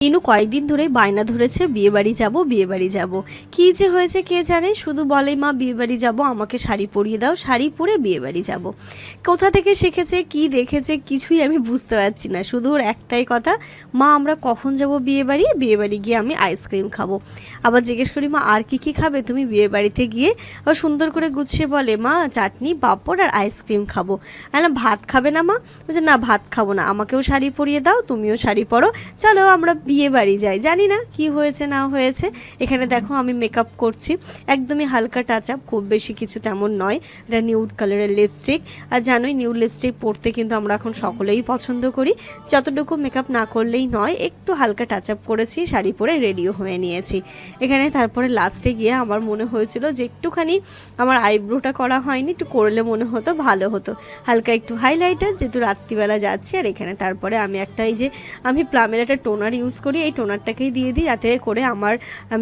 ইনু কয়েকদিন ধরেই বায়না ধরেছে বিয়ে বাড়ি যাব, বিয়ে বাড়ি যাব। কী যে হয়েছে কে জানে, শুধু বলেই মা বিয়ে বাড়ি যাব, আমাকে শাড়ি পরিয়ে দাও, শাড়ি পরে বিয়ে বাড়ি যাব। কোথা থেকে শিখেছে, কি দেখেছে, কিছুই আমি বুঝতে পারছি না। শুধু ওর একটাই কথা, মা আমরা কখন যাব বিয়ে বাড়ি, বিয়ে বাড়ি গিয়ে আমি আইসক্রিম খাবো। আবার জিজ্ঞেস করি মা আর কি খাবে তুমি বিয়ে বাড়িতে গিয়ে? ও সুন্দর করে গুছিয়ে বলে মা চাটনি পাঁপড় আর আইসক্রিম খাবো। আমি ভাত খাবে না মা? বলছে না ভাত খাবো না, আমাকেও শাড়ি পরিয়ে দাও, তুমিও শাড়ি পরো, চলো আমরা বিয়ে বাড়ি যাই। জানি না কি হয়েছে না হয়েছে। এখানে দেখো আমি মেকআপ করছি, একদমই হালকা টাচ আপ, খুব বেশি কিছু তেমন নয়। এটা নিউড কালারের লিপস্টিক, আর জানোই নিউড লিপস্টিক পরতে কিন্তু আমরা এখন সকলেই পছন্দ করি। যতটুকু মেকআপ না করলেই নয়, একটু হালকা টাচ আপ করেছি, শাড়ি পরে রেডিও হয়ে নিয়েছি এখানে। তারপরে লাস্টে গিয়ে আমার মনে হয়েছিল যে একটুখানি আমার আইব্রোটা করা হয়নি, একটু করলে মনে হতো ভালো হতো, হালকা একটু হাইলাইটার, যেহেতু রাত্রিবেলা যাচ্ছি। আর এখানে তারপরে আমি একটা এই যে আমি প্লামের একটা টোনার ইউজ করি, এই টোনারটাকেই দিয়ে দিই যাতে করে আমার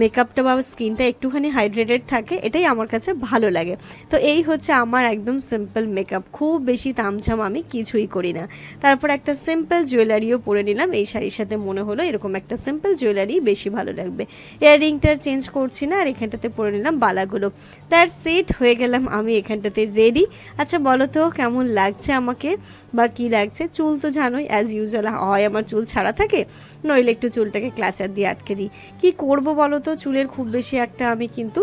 মেকআপটা বা স্কিনটা একটুখানি হাইড্রেটেড থাকে, এটাই আমার কাছে ভালো লাগে। তো এই হচ্ছে আমার একদম সিম্পল মেকআপ, খুব বেশি তামঝাম আমি কিছুই করি না। তারপর একটা সিম্পল জুয়েলারিও পরে নিলাম, এই শাড়ির সাথে মনে হলো এরকম একটা সিম্পল জুয়েলারি বেশি ভালো লাগবে। ইয়াররিংটা চেঞ্জ করছি না, আর এখানটাতে পরে নিলাম বালাগুলো। তার সেট হয়ে গেলাম আমি এখানটাতে রেডি। আচ্ছা বলো তো কেমন লাগছে আমাকে বা কী লাগছে? চুল তো জানোই অ্যাজ ইউজুয়াল হয় আমার চুল ছাড়া থাকে, নইলে একটু চুলটাকে ক্লাচার দিয়ে আটকে দিই। কী করবো বলো তো, চুলের খুব বেশি একটা আমি কিন্তু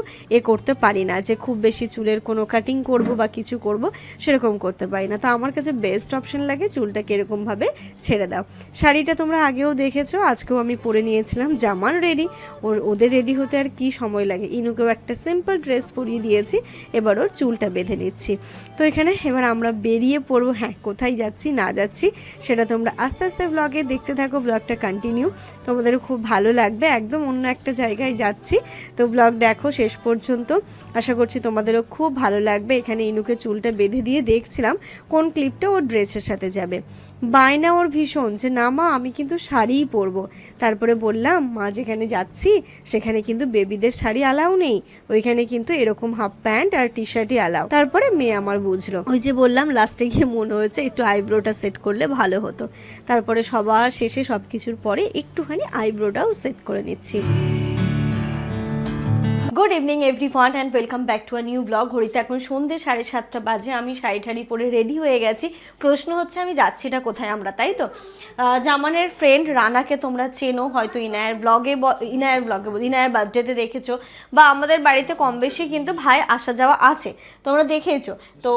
করতে পারি না, যে খুব বেশি চুলের কোনো কাটিং করব বা কিছু করব সেরকম করতে পারি না। তো আমার কাছে বেস্ট অপশন লাগে চুলটাকে এরকমভাবে ছেড়ে দাও। শাড়িটা তোমরা আগেও দেখেছো, আজকেও আমি পরে নিয়েছিলাম। জামান রেডি, ওদের রেডি হতে আর কি সময় লাগে। ইনুকেও একটা সিম্পল ড্রেস পরিয়ে দিয়েছি, এবার ওর চুলটা বেঁধে নিচ্ছি। তো এখানে এবার আমরা বেরিয়ে পড়বো। হ্যাঁ কোথায় যাচ্ছি না যাচ্ছি সেটা তোমরা আস্তে আস্তে ব্লগে দেখতে থাকো, ব্লগটা কন্টিনিউ, তোমাদেরও খুব ভালো লাগবে। একদম অন্য একটা জায়গায় যাচ্ছি, তো ব্লগ দেখো শেষ পর্যন্ত, আশা করছি তোমাদেরও খুব ভালো লাগবে। এখানে ইনুকে চুলটা বেঁধে দিয়ে দেখছিলাম কোন ক্লিপটা ওর ড্রেসের সাথে যাবে। বায়না ওর ভীষণ যে না মা আমি কিন্তু শাড়িই পরবো। তারপরে বললাম মা যেখানে যাচ্ছি সেখানে কিন্তু বেবিদের শাড়ি অ্যালাউ নেই, ওইখানে কিন্তু এরকম হাফ প্যান্ট আর টি শার্টই অ্যালাউ। তারপরে মেয়ে আমার বুঝলো। ওই যে বললাম লাস্টে গিয়ে মনে হয়েছে একটু আইব্রোটা সেট করলে ভালো হতো। তারপরে সবার শেষে সব কিছুর পরে একটুখানি আইব্রোটাও সেট করে নিচ্ছি। Good evening everyone and welcome back to a new blog. ঘড়িতে এখন সন্ধ্যে 7:30 বাজে, আমি শাড়ি ঠাড়ি পরে রেডি হয়ে গেছি। প্রশ্ন হচ্ছে আমি যাচ্ছিটা কোথায় আমরা, তাই তো? জামানের ফ্রেন্ড রানাকে তোমরা চেনো হয়তো, ইনায়ের ব্লগে ইনায়ের বার্থডেতে দেখেছো, বা আমাদের বাড়িতে কম বেশি কিন্তু ভাই আসা যাওয়া আছে, তোমরা দেখেছো। তো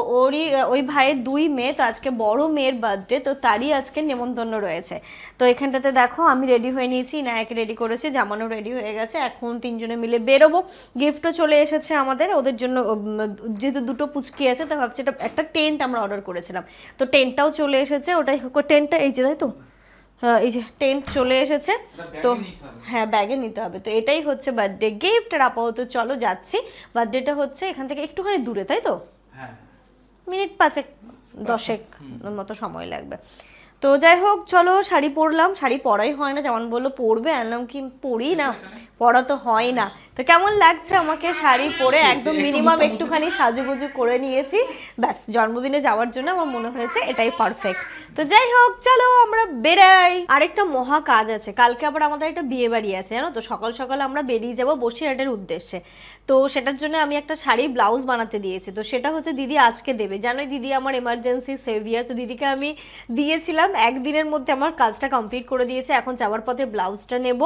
ওই ভাইয়ের 2 মেয়ে, তো আজকে বড় মেয়ের বার্থডে, তো তারই আজকে নেমন্তন্ন রয়েছে। তো এখানটাতে দেখো আমি রেডি হয়ে নিয়েছি, ইনায়াকে রেডি করেছি, জামানও রেডি হয়ে গেছে। এখন 3 জনে মিলে বেরোবো। গিফটও চলে এসেছে আমাদের, ওদের জন্য যেহেতু 2টো পুচকি আছে, তা ভাবছি একটা টেন্ট আমরা অর্ডার করেছিলাম, তো টেন্টটাও চলে এসেছে। ওটাই টেন্টটা এই যে, তাই তো, এই যে টেন্ট চলে এসেছে। তো হ্যাঁ ব্যাগে নিতে হবে। তো এটাই হচ্ছে বার্থডে গিফট। আর আপাতত চলো যাচ্ছি। বার্থডেটা হচ্ছে এখান থেকে একটুখানি দূরে, তাই তো? মিনিট 5-10 মতো সময় লাগবে। তো যাই হোক চলো, শাড়ি পরলাম, শাড়ি পরাই হয় না, যেমন বললো পরবে, আনলাম কি পরি না, পরা তো হয় না। তো কেমন লাগছে আমাকে শাড়ি পরে? একদম মিনিমাম একটুখানি সাজুগুজু করে নিয়েছি, ব্যাস জন্মদিনে যাওয়ার জন্য আমার মনে হয়েছে এটাই পারফেক্ট। তো যাই হোক চলো আমরা বেরাই। আরেকটা মহা কাজ আছে, কালকে আবার আমাদের একটা বিয়ে বাড়ি আছে জানো তো, সকাল সকাল আমরা বেরিয়ে যাবো বসিরহাটের উদ্দেশ্যে। তো সেটার জন্য আমি একটা শাড়ি ব্লাউজ বানাতে দিয়েছি, তো সেটা হচ্ছে দিদি আজকে দেবে। জানোই দিদি আমার এমার্জেন্সি সেভিয়ার, তো দিদিকে আমি দিয়েছিলাম, একদিনের মধ্যে আমার কাজটা কমপ্লিট করে দিয়েছে। এখন যাওয়ার পথে ব্লাউজটা নেব,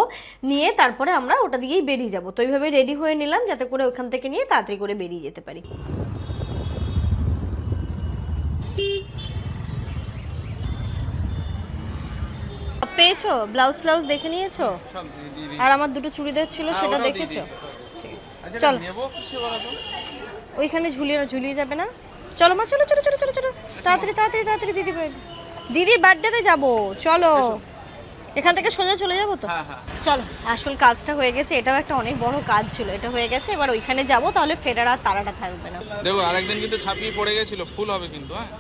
নিয়ে তারপরে আমরা ওটা দিয়েই বেরিয়ে যাবো। তো এইভাবে রেডি হয়ে নিলাম যাতে করে ওখান থেকে নিয়ে তাড়াতাড়ি করে বেরিয়ে যেতে পারি। পেয়েছো ব্লাউজ দেখে নিয়েছো? আর আমার 2টো চুড়িদার ছিল সেটা দেখেছো? চলো ওইখানে ঝুলিয়ে যাবে না? চলো মা চলো চলো চলো চলো চলো তাড়াতাড়ি দিদির বার্থডেতে যাবো, চলো এখান থেকে সোজা চলে যাবো তো। চলো আসল কাজটা হয়ে গেছে, এটাও একটা অনেক বড় কাজ ছিল, এটা হয়ে গেছে। এবার ওইখানে যাবো, তাহলে ফেরার আর তাড়াটা থাকবে না। দেখো আরেকদিন কিন্তু ছাপিয়ে পড়ে গেছিল, ফুল হবে কিন্তু। হ্যাঁ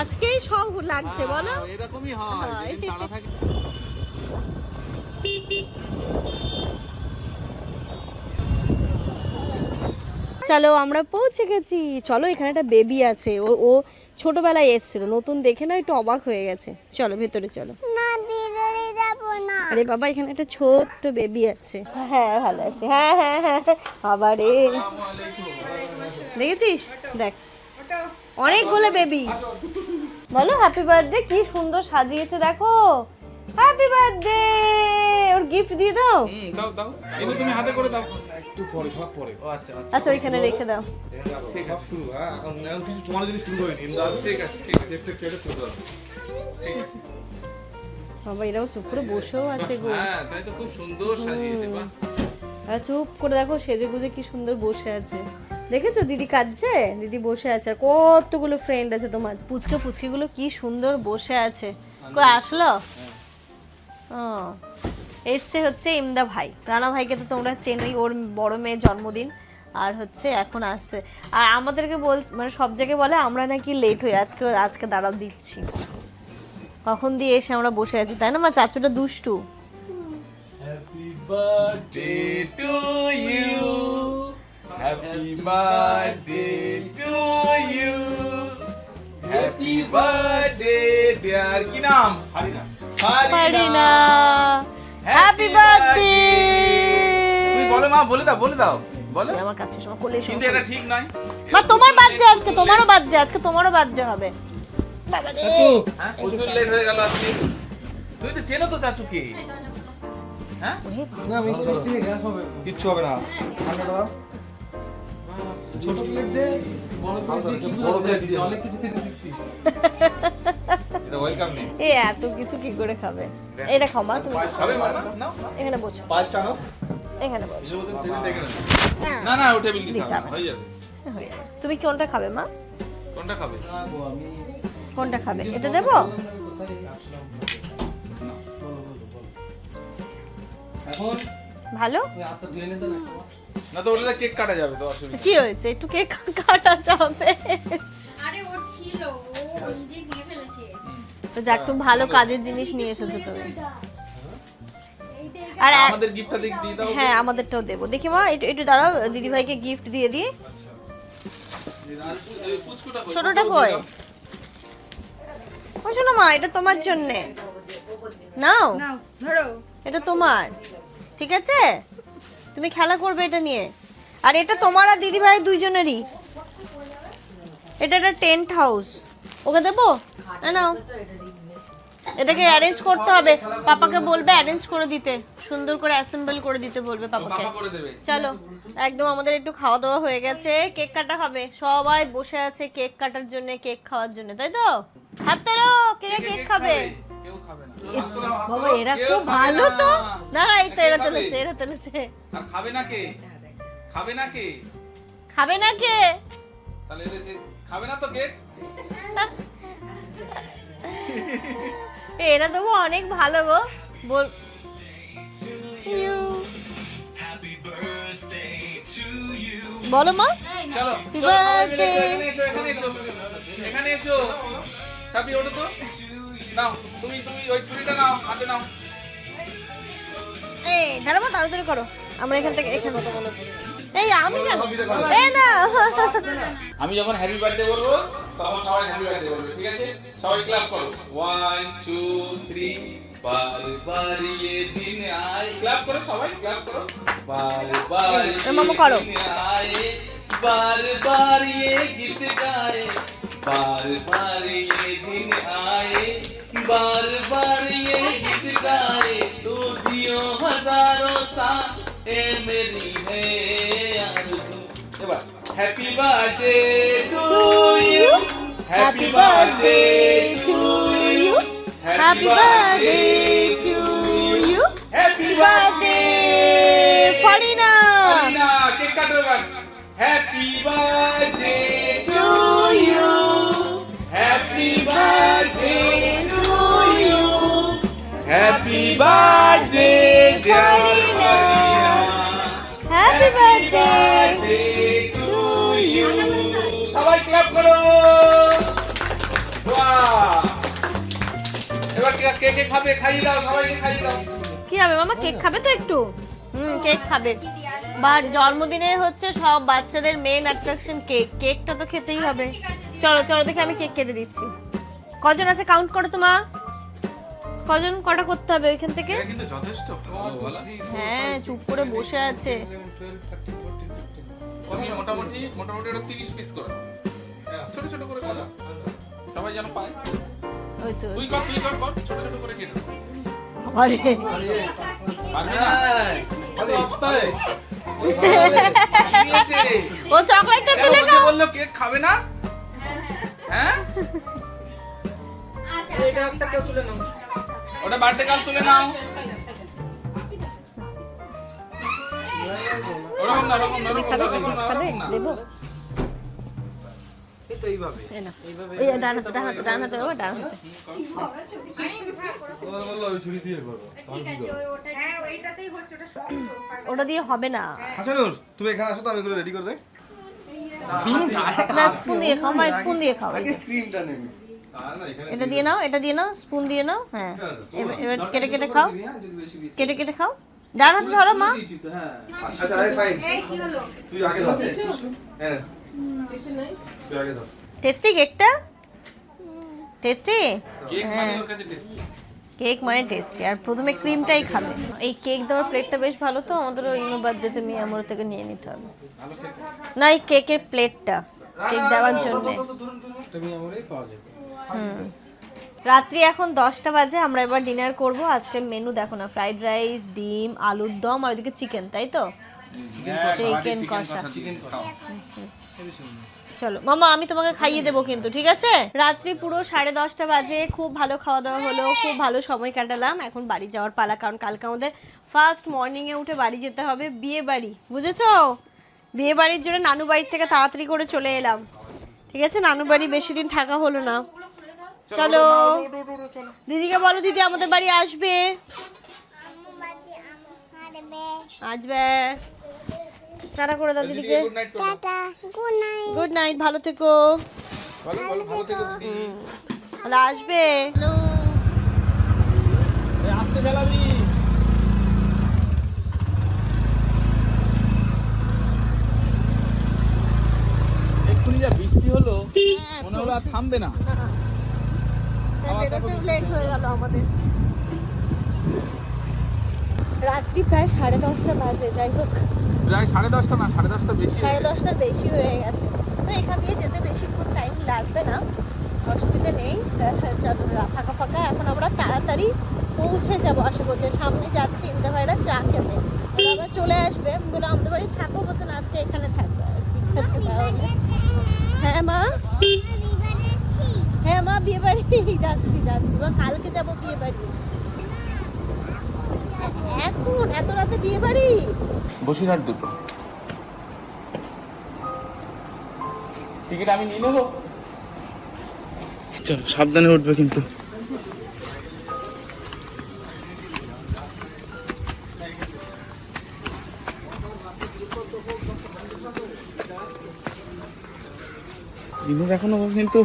আজকেই সব লাগছে বলো, এরকমই হয় যেদিন তাড়া থাকে। চলো আমরা পৌঁছে গেছি। চলো এখানে একটা বেবি আছে, ও ছোটবেলায় এসেছিল, নতুন দেখে না একটু অবাক হয়ে গেছে। চলো ভেতরে চলো। না ভিতরে যাব না। আরে বাবা এখানে একটা ছোট্ট বেবি আছে। হ্যাঁ ভালো আছে, হ্যাঁ হ্যাঁ হ্যাঁ বাবা রে, দেখেছিস দেখ অনেকগুলো বেবি। বলো হ্যাপি বার্থডে, কি সুন্দর সাজিয়েছে দেখো, হ্যাপি বার্থডে। ওর গিফট দিয়ে দাও। দাও দাও, কিন্তু তুমি হাতে করে দাও। একটু পরে, সব পরে। ও আচ্ছা আচ্ছা, আচ্ছা ওইখানে রেখে দাও। ঠিক আছে, শুরু। হ্যাঁ, এখন কিছু তোমার যদি শুরু হয়নি। ঠিক আছে ঠিক আছে, একটু কেটে শুরু করো। ঠিক আছে। বাবা এরাও চুপ করে বসেও আছে গো। হ্যাঁ তাই তো, খুব সুন্দর সাজিয়েছে বাহ। আর চুপ করে দেখো সেজে গুজে কি সুন্দর বসে আছে। দেখেছো দিদি কাঁদছে, দিদি বসে আছে। আর কতগুলো ফ্রেন্ড আছে তোমার, পুচকে পুচকিগুলো কি সুন্দর বসে আছে। কই আসলো? ও এসছে হচ্ছে ইমদা ভাই। রানা ভাইকে তো তোমরা চেনোই, ওর বড় মেয়ের জন্মদিন। আর হচ্ছে এখন আসছে, আর আমাদেরকে মানে সব জায়গায় বলে আমরা নাকি লেট হই। আজকে দাঁড়াও দিচ্ছি, কখন দিয়ে এসে আমরা বসে আছি, তাই না মা? চাচুটা দুষ্টু। Happy birthday to you, happy birthday to you, happy birthday dear. কি নাম? হারিনা। Farina, happy birthday. তুমি বলো মা, বলে দাও বলে দাও, বলো। আমার কাছে এসো, কোলে এসো। কিন্তু এটা ঠিক নয় মা তোমার বার্থডে আজকে, তোমারও বার্থডে আজকে, তোমারও বার্থডে হবে। বাবা রে, হ্যাঁ, প্রচুর লেট হয়ে গেল আজকে। তুমি তো চেনো তো চাচুকে। হ্যাঁ না, মিষ্টি মিষ্টি নেই, গ্যাস হবে। কিচ্ছু হবে না। ঠান্ডাটা দাও। ছোট প্লেট দে, বড় প্লেট দে, বড় প্লেট দিয়ে অনেক কিছু খেতে দিচ্ছিস। এটা ওয়েলকাম নেই। এ এত কিছু কি করে খাবে? এটা খাও মা, তুমি খাবে মা? নাও। এখানে বসো, পাঁচটা নাও। এখানে বসো। না না, ওটা বিল কি খাবে, হয়ে যাবে। হয়ে যাবে। তুমি কোনটা খাবে মা? কোনটা খাবে? কোনটা খাবে? এটা দেবো? এখন ভালো হাতটা ধুয়ে নে তো না। না তো ওটা কেক কাটা যাবে তো, অসুবিধা। কি হয়েছে? একটু কেক কাটা যাবে। আরে ওর ছিল, ও নিজে ভেঙে ফেলেছে। তো যাক, তুমি ভালো কাজের জিনিস নিয়ে এসেছো তুমি। আর আমাদের গিফটটা দিয়ে দাও। হ্যাঁ আমাদেরটাও দেবো। দেখি মা একটু একটু দাঁড়াও, দিদি ভাইকে গিফট দিয়ে দিই। এই পুচকুটা কই? ছোটটা কই? ও শোনো মা, এটা তোমার জন্যে নাও, ধরো। এটা তোমার, ঠিক আছে? তুমি খেলা করবে এটা নিয়ে। আর এটা তোমার আর দিদি ভাই দুইজনেরই। এটা একটা টেন্ট হাউস, ওকে দেবো? নাও, এটাকে অ্যারেঞ্জ করতে হবে। পাপাকে বলবে অ্যারেঞ্জ করে দিতে, সুন্দর করে অ্যাসেম্বল করে দিতে বলবে পাপাকে। বাবা করে দেবে। চলো একদম আমাদের একটু খাওয়া দাওয়া হয়ে গেছে, কেক কাটা হবে। সবাই বসে আছে কেক কাটার জন্য, কেক খাওয়ার জন্য, তাই তো? হাত তেরো, কে কেক খাবে? কেউ খাবে না। বাবা এরা খুব ভালো তো। না না, এই তো এরা তুলেছে, এরা তুলেছে। আর খাবে না কে? খাবে না কে? খাবে না কে? তাহলে এদেরকে খাবে না তো কেক? এরা তো অনেক ভালো গো। বল বলো মা। চলো Happy চলো, সবাই মিলে birthday. এখানে এসো, এখানে এসো, এখানে এসো। চাবি ওটা তো নাও, তুমি তুমি ওই ছুরিটা নাও, হাতে নাও। এই দাঁড়াবো, তাড়াতাড়ি করো। আমরা এখান থেকে এখানে এই আমি কেন? এই না আমি যখন হ্যাপি বার্থডে বলবো তখন সবাই হ্যাপি বার্থডে বলবে, ঠিক আছে? সবাই ক্লাপ করো, 1 2 3। बार बार ये दिन आए, क्लैप करो सबाई, क्लैप करो। बार बार ये मामा करो। दिन आए, बार बार ये गीत गाए, बार बार ये दिन आए, बार बार ये गीत गाए। तू जियो हजारों साल, ए मेरी है आरज़ू। এবার happy birthday to you, happy birthday to you, happy birthday to you, happy birthday Farina. Farina cake কাটো এবার। Happy birthday to you, happy birthday to you, happy birthday Farina, happy birthday to you. সবাই ক্ল্যাপ করো। বাহ, এবার কে কে খাবে খাইয়ে দাও, সবাইকে খাইয়ে দাও। কি হবে মামা? কেক খাবে তো একটু? কেক খাবে। বা জন্মদিনে হচ্ছে সব বাচ্চাদের মেন অ্যাট্রাকশন কেক, কেকটা তো খেতেই হবে। ঠিক আছে চলো চলো দেখে আমি কেক কেটে দিচ্ছি। কজন আছে কাউন্ট করো তো মা, কজন কটা করতে হবে ওইখান থেকে? এটা কিন্তু যথেষ্ট ভালো বলা। হ্যাঁ চুপ করে বসে আছে। তুমি মোটামুটি ওটা 30 পিস করে দাও, ছোট ছোট করে করো, সবাই যেন পায়। ওই তো তুই কর ছোট ছোট করে কেটে দাও। আরে পারবি না? ও চকলেটটা তুলে ওকে বললো কেক খাবে না, হ্যাঁ ওটা বার্থডে কাল তুলে নাও। ওরকম না খাবে দেবো এই তো এইভাবে এই না এই ডান হাতে বাবা, ডান হাতে। ওটা দিয়ে হবে না। আচ্ছা নূর, তুমি এখানে আসো তো, আমি এগুলো রেডি করে দেই। না স্পুন দিয়ে খাও মা, স্পুন দিয়ে খাও। এই যে, ক্রিমটা নেবে। এটা দিয়ে নাও, স্পুন দিয়ে নাও। হ্যাঁ এবার কেটে কেটে খাও, কেটে খাও। ডান হাতে ধরো মা। আচ্ছা আরে ফাইন, তুই আগে ধর। হ্যাঁ তুই আগে ধর। টেস্টি কেকটা, টেস্টি কেক মানে ওর কাছে টেস্টি। কেক মানে টেস্টি। আর প্রথমে ক্রিমটাই খাবে। এই কেক দেওয়ার প্লেটটা বেশ ভালো তো, আমাদেরও ইনো বার্থডেতে মিয়ামোর থেকে নিয়ে নিতে হবে। না এই কেকের প্লেটটা কেক দেওয়ার জন্য। তুমি আমরাই পাওয়া যাবে। রাত্রি এখন 10টা বাজে, আমরা এবার ডিনার করব। আজকে মেনু দেখো না, ফ্রাইড রাইস, ডিম, আলুর দম আর ওইদিকে চিকেন, তাই তো? চিকেন কষা। চলো মামা আমি তোমাকে খাইয়ে দেবো কিন্তু, ঠিক আছে? রাত্রি পুরো 10:30 বাজে, খুব ভালো খাওয়া দাওয়া হলো, খুব ভালো সময় কাটালাম। এখন বাড়ি যাওয়ার পালা, কারণ কালকে আমাদের ফার্স্ট মর্নিংয়ে উঠে বাড়ি যেতে হবে, বিয়ে বাড়ি, বুঝেছো? বিয়ে বাড়ির জন্য নানু বাড়ির থেকে তাড়াতাড়ি করে চলে এলাম, ঠিক আছে? নানু বাড়ি বেশি দিন থাকা হলো না। চলো দিদিকে বলো, দিদি আমাদের বাড়ি আসবে। আসবে, টাটা করে দাও দিদিকে। Tata, good night. Good night, ভালো থেকো। ভালো থেকো দিদি। ওরা আসবে। আসতে চালাবি। এক্ষুনি যা বৃষ্টি হলো মনে হলো আর থামবে না। লেট হয়ে গেল আমাদের। রাত্রি প্রায় 10:30 বাজে, যাই হোক প্রায় 10:30 না, 10:30 বেশি। 10:30 বেশি হয়ে গেছে। তো এখান দিয়ে যেতে বেশিক্ষণ টাইম লাগবে না, অসুবিধা নেই। ফাঁকা ফাঁকা। এখন আমরা তাড়াতাড়ি পৌঁছে যাবো আশা করছি। সামনে যাচ্ছি ইন্দা ভাইরা চা খেতে, আবার চলে আসবে। আমি বললাম আমাদের বাড়ি থাকবো, বলছে না আজকে এখানে থাকবে। ঠিক আছে তাহলে। হ্যাঁ মা, হ্যাঁ মা বিয়ে বাড়ি যাচ্ছি মা, কালকে যাবো বিয়ে বাড়ি। এখন এত রাতে বিয়ে বাড়ি? বসিরহাট 2 টিকিট আমি নিয়ে নেবো। চল সাবধানে উঠবে কিন্তু। দিনের এখনো কিন্তু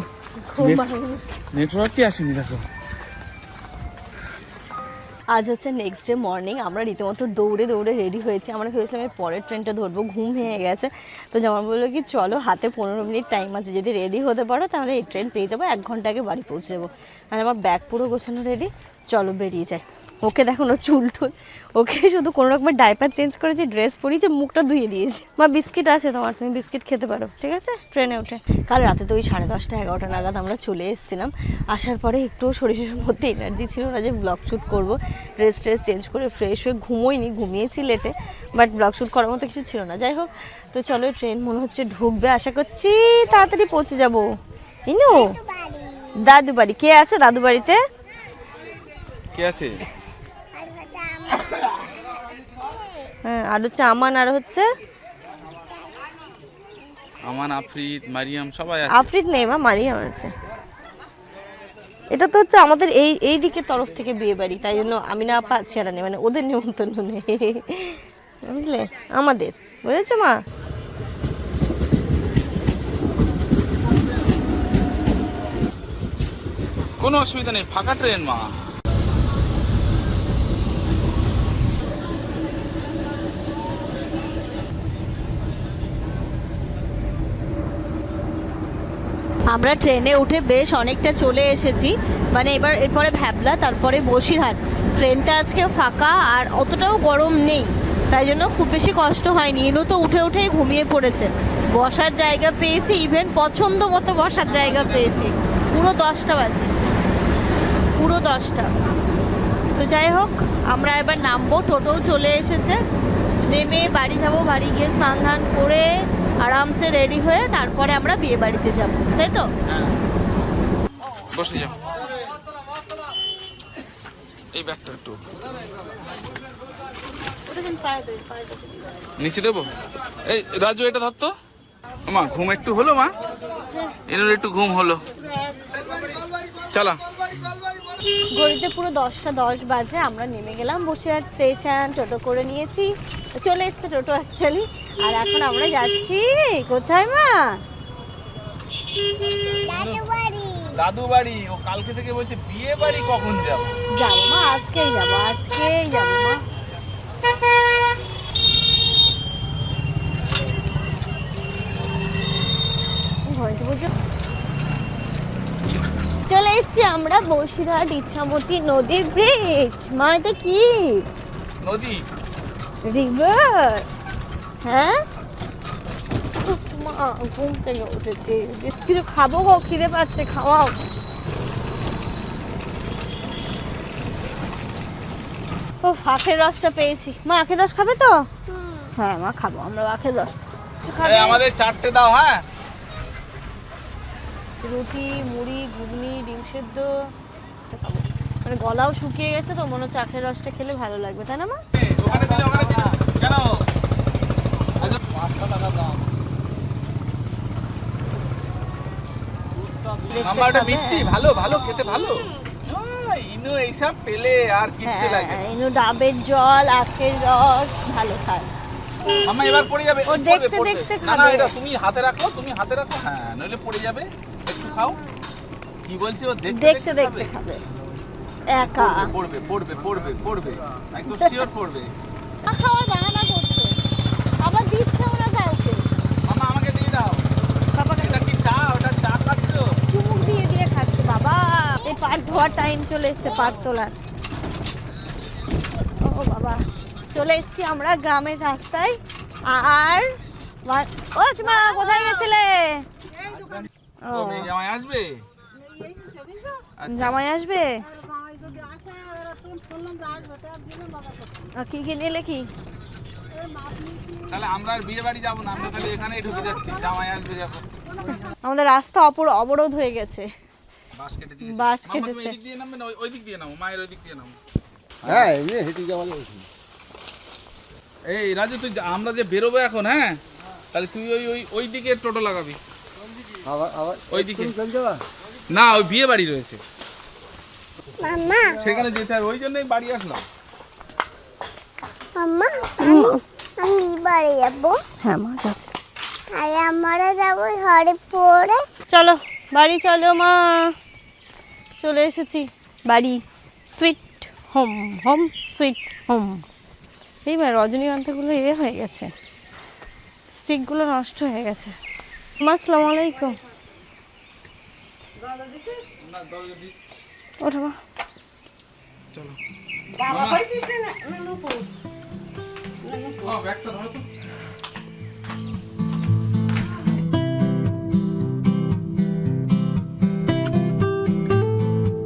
নেটওয়ার্কই আসেনি দেখো। আজ হচ্ছে নেক্সট ডে মর্নিং। আমরা রীতিমতো দৌড়ে রেডি হয়েছি। আমরা ভেবেছিলাম এর পরের ট্রেনটা ধরবো, ঘুম ভেঙে গেছে। তো জামা বললো কি চলো, হাতে 15 মিনিট টাইম আছে, যদি রেডি হতে পারো তাহলে এই ট্রেন পেয়ে যাবো, 1 ঘন্টা আগে বাড়ি পৌঁছে যাবো। আর আমার ব্যাগ পুরো গোছানো রেডি, চলো বেরিয়ে যাই। ওকে দেখো না চুল টুল, ওকে শুধু কোনো রকমের ডাইপার চেঞ্জ করেছি, ড্রেস পরিয়েছে, মুখটা ধুয়ে দিয়েছি। মা বিস্কিট আছে তোমার, তুমি বিস্কিট খেতে পারো, ঠিক আছে? ট্রেনে উঠে কাল রাতে তো ওই 10:30 11টা নাগাদ আমরা চলে এসেছিলাম। আসার পরে একটুও শরীরের মধ্যে এনার্জি ছিল না যে ব্লগ শ্যুট করবো। ড্রেস চেঞ্জ করে ফ্রেশ হয়ে ঘুমিয়েছি লেটে, বাট ব্লগ শ্যুট করার মতো কিছু ছিল না। যাই হোক, তো চলো ট্রেন মনে হচ্ছে ঢুকবে, আশা করছি তাড়াতাড়ি পৌঁছে যাবো। ইনু দাদু বাড়ি, কে আছে দাদু বাড়িতে? কে আছে? হ্যাঁ আর হচ্ছে আমান, আর হচ্ছে আমান, আফরিদ, মারিয়াম সবাই আছে। আফরিদ নেই মা, মারিয়াম আছে। এটা তো হচ্ছে আমাদের এই দিকের তরফ থেকে বিয়ে বাড়ি, তাই জন্য আমি না আপা ছেড়া নেই, মানে ওদের নিমন্ত্রণ নেই, বুঝলে? আমাদের, বুঝেছো মা? কোনো অসুবিধা নেই, ফাঁকা ট্রেন মা। আমরা ট্রেনে উঠে বেশ অনেকটা চলে এসেছি, মানে এরপরে ভ্যাবলা, তারপরে বসিরহাট। ট্রেনটা আজকে ফাঁকা আর অতটাও গরম নেই, তাই জন্য খুব বেশি কষ্ট হয়নি। ইনু তো উঠে উঠেই ঘুমিয়ে পড়েছে। বসার জায়গা পেয়েছি, ইভেন পছন্দ মতো বসার জায়গা পেয়েছি। পুরো 10টা বাজে, পুরো 10টা। তো যাই হোক, আমরা এবার নামবো, টোটোও চলে এসেছে। নেমে বাড়ি যাব, বাড়ি গিয়ে স্নান ধান করে আরামসে রেডি হয়ে তারপরে আমরা বিয়ে বাড়িতে যাবো, তাই তো? বসে যাও, এই ব্যাগটা একটু নিচে দেবো। এই রাজু এটা ধর তো। মা ঘুম একটু হলো, মা এর একটু ঘুম হলো। চলো, ঘড়িতে পুরো 10টা 10 বাজে। আমরা নেমে গেলাম বসিরহাট স্টেশন, টোটো করে নিয়েছি, চলে এসছে টোটো অ্যাকচুয়ালি। আর এখন আমরা যাচ্ছি কোথায় মা? দাদু বাড়ি। দাদু বাড়ি। ও কালকে থেকে বলছে বিয়ে বাড়ি কখন যাবো। যাবো মা, আজকেই যাবো, আজকেই যাবো মা। চলে এসছি আমরা বসিরহাট ইছামতি নদীর ব্রিজ। মা এটা কি? নদী, রিভার। হ্যাঁ উফ, মা ঘুম থেকে উঠেছি, কিছু খাবো গো, খিদে পাচ্ছে, খাওয়াও। ও আখের রসটা পেয়েছি। মা আখের রস খাবে তো? হ্যাঁ মা খাবো, আমরা আখের রস। কিছু খাবে? আমাদের 4টে দাও। হ্যাঁ, রুটি, মুড়ি, ঘুগনি, ডিম সেদ্ধ খাবো। মানে গলাও শুকিয়ে গেছে তো, মনে হচ্ছে আখের রসটা খেলে ভালো লাগবে, তাই না মা? ওখানে দিলে, ওখানে দিলে কেন? মামা এটা মিষ্টি, ভালো ভালো খেতে, ভালো। ইনু এইসব পেলে আর কিচ্ছু লাগে না। ইনু ডাবের জল, আখের রস ভালো খায়। মামা এবার পড়ে যাবে। ও পড়বে, দেখতে পড়বে। দেখতে না না, খাবে। এটা তুমি হাতে রাখো, তুমি হাতে রাখো। হ্যাঁ, নইলে পড়ে যাবে। একটু খাও। কি বলছি, ও দেখতে দেখতে দেখতে খাবে। একা পড়বে পড়বে পড়বে পড়বে, একদম শিওর পড়বে। খাওয়ার বাহানা করছে, আবার দিচ্ছে ওরা কাউকে। মামা আমাকে দিয়ে দাও। এটা কি চা? ওটা চা খাচ্ছ? চুমুক দিয়ে দিয়ে খাচ্ছে বাবা। এই পাট ধোয়ার টাইম চলে এসছে, পাট তোলার। ও বাবা, চলে এসছি আমরা গ্রামের রাস্তায়। আর ও মা কোথায় গেছিলে? ও ও মেয়ে জামাই আসবে? জামাই আসবে? কি কি নিলে কি? তাহলে আমরা আর বিয়ে বাড়ি যাবো না, আমরা তাহলে এখানেই ঢুকে যাচ্ছি। জামাই আসবে যাবো। আমাদের রাস্তা অবরোধ হয়ে গেছে, বাস কেটে দিয়েছে। বাস মামা, তুমি কেটেছে। এদিক দিয়ে নামবে না ওই দিক দিয়ে নামো? মায়ের ওই দিক দিয়ে নামো। হ্যাঁ এমনি হেঁটে যাওয়া যাবে। এই রাজু, তুই আমরা যে বেরোবো এখন, হ্যাঁ, তাহলে তুই ওই দিকে টোটো লাগাবি। আবার আবার ওই দিকে চল যাবা। না, ওই বিয়ে বাড়ি রয়েছে, মাম্মা সেখানে যেতে হবে। ওই জন্যই বাড়ি আসলাম। মাম্মা আমি বাড়ি যাবো। হ্যাঁ মা যাও। আর আমরা যাবো হরিপুরে। চলো বাড়ি চলো মা, চলে এসেছি বাড়ি। Sweet home, home sweet home. এইবার রজনীগন্ধাগুলো হয়ে গেছে, স্টিকগুলো নষ্ট হয়ে গেছে। মা আসসালামু আলাইকুম। ওঠো মা। ব্যাগটা ধরো তো।